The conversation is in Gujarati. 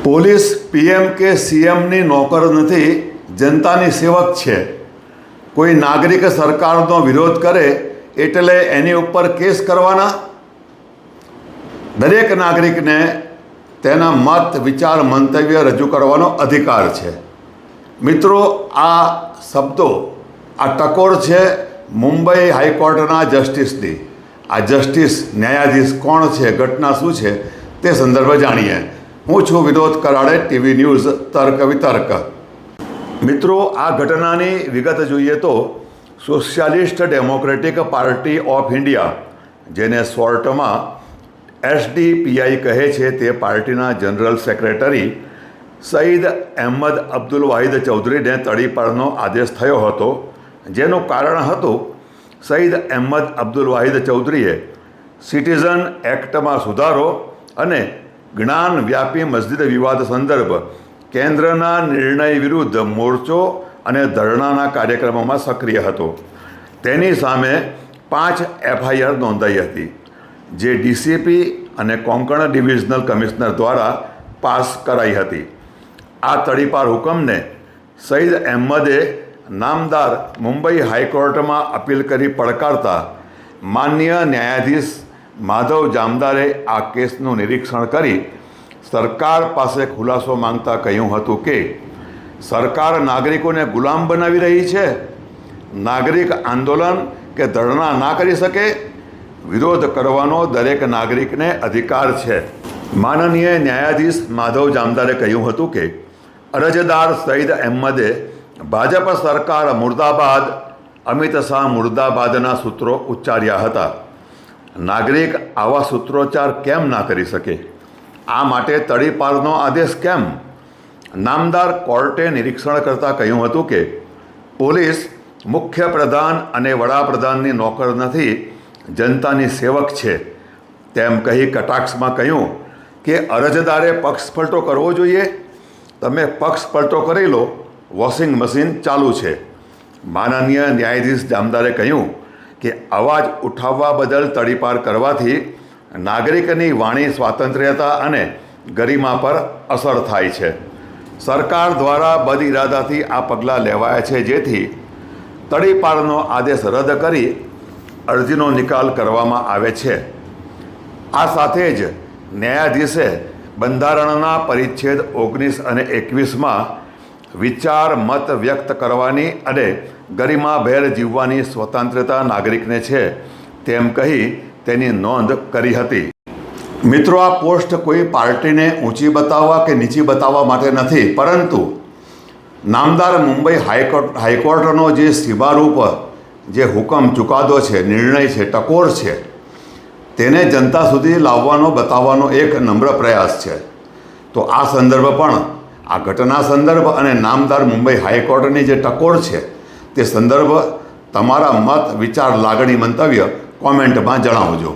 પોલીસ પીએમ કે સીએમની નોકર નથી, જનતાની સેવક છે. કોઈ નાગરિક સરકારનો વિરોધ કરે એટલે એની ઉપર કેસ કરવાના? દરેક નાગરિકને તેના મત, વિચાર, મંતવ્ય રજૂ કરવાનો અધિકાર છે. મિત્રો, આ શબ્દો, આ ટકોર છે મુંબઈ હાઈકોર્ટના જસ્ટિસની. આ જસ્ટિસ ન્યાયાધીશ કોણ છે, ઘટના શું છે, તે સંદર્ભે જાણીએ. હું છું વિનોદ કરાડે, ટીવી ન્યૂઝ તર્ક વિતર્ક. મિત્રો, આ ઘટનાની વિગત જોઈએ તો socialist democratic party of India, જેને શોર્ટમાં SDPI કહે છે, તે પાર્ટીના જનરલ સેક્રેટરી સઈદ અહેમદ અબ્દુલ વાહિદ ચૌધરીને તડીપારનો આદેશ થયો હતો. જેનું કારણ હતું સઈદ અહેમદ અબ્દુલ વાહિદ ચૌધરીએ સિટીઝન એક્ટમાં સુધારો અને જ્ઞાનવ્યાપી મસ્જિદ વિવાદ સંદર્ભ કેન્દ્રના નિર્ણય વિરુદ્ધ મોરચો અને ધરણાના કાર્યક્રમોમાં સક્રિય હતો. તેની સામે 5 FIR નોંધાઈ હતી, જે DCP અને કોંકણ ડિવિઝનલ કમિશનર દ્વારા પાસ કરાઈ હતી. આ તડીપાર હુકમને સઈદ અહેમદે નામદાર મુંબઈ હાઈકોર્ટમાં અપીલ કરી પડકારતા માનનીય ન્યાયાધીશ માધવ જામદારે આ કેસનું નિરીક્ષણ કરી સરકાર પાસે ખુલાસો માંગતા કહ્યું હતું કે સરકાર નાગરિકોને ગુલામ બનાવી રહી છે. નાગરિક આંદોલન કે ધરણા ના કરી શકે. વિરોધ કરવાનો દરેક નાગરિકને અધિકાર છે. માનનીય ન્યાયાધીશ માધવ જામદારે કહ્યું હતું કે અરજદાર સઈદ અહેમદે ભાજપ સરકાર મુર્દાબાદ, અમિત શાહ મુર્દાબાદના સૂત્રો ઉચ્ચાર્યા હતા. નાગરિક આવા સૂત્રોચ્ચાર કેમ ના કરી શકે? આ માટે તડીપારનો આદેશ કેમ? નામદાર કોર્ટે નિરીક્ષણ કરતાં કહ્યું હતું કે પોલીસ મુખ્યપ્રધાન અને વડાપ્રધાનની નોકર નથી, જનતાની સેવક છે. તેમ કહી કટાક્ષમાં કહ્યું કે અરજદારે પક્ષપલટો કરવો જોઈએ. તમે પક્ષપલટો કરી લો, વોશિંગ મશીન ચાલુ છે. માનનીય ન્યાયાધીશ જામદારે કહ્યું કે અવાજ ઉઠાવવા બદલ તડીપાર કરવાથી નાગરિકની વાણી સ્વાતંત્ર્યતા અને ગરિમા પર અસર થાય છે. સરકાર દ્વારા બદઇરાદાથી આ પગલાં લેવાયા છે, જેથી તડીપારનો આદેશ રદ કરી અરજીનો નિકાલ કરવામાં આવે છે. આ સાથે જ ન્યાયાધીશે બંધારણના પરિચ્છેદ 19 અને 21માં વિચાર, મત વ્યક્ત કરવાની અને ગરિમાભેર જીવવાની સ્વતંત્રતા નાગરિકને છે તેમ કહી તેની નોંધ કરી હતી. મિત્રો, આ પોસ્ટ કોઈ પાર્ટીને ઊંચી બતાવવા કે નીચી બતાવવા માટે નથી, પરંતુ નામદાર મુંબઈ હાઈકોર્ટનો જે સીમારૂપ જે હુકમ, ચુકાદો છે, નિર્ણય છે, ટકોર છે, તેને જનતા સુધી લાવવાનો, બતાવવાનો એક નમ્ર પ્રયાસ છે. તો આ સંદર્ભ પણ, આ ઘટના સંદર્ભ અને નામદાર મુંબઈ હાઈકોર્ટની જે ટકોર છે તે સંદર્ભ તમારા મત, વિચાર, લાગણી, મંતવ્ય કોમેન્ટમાં જણાવજો.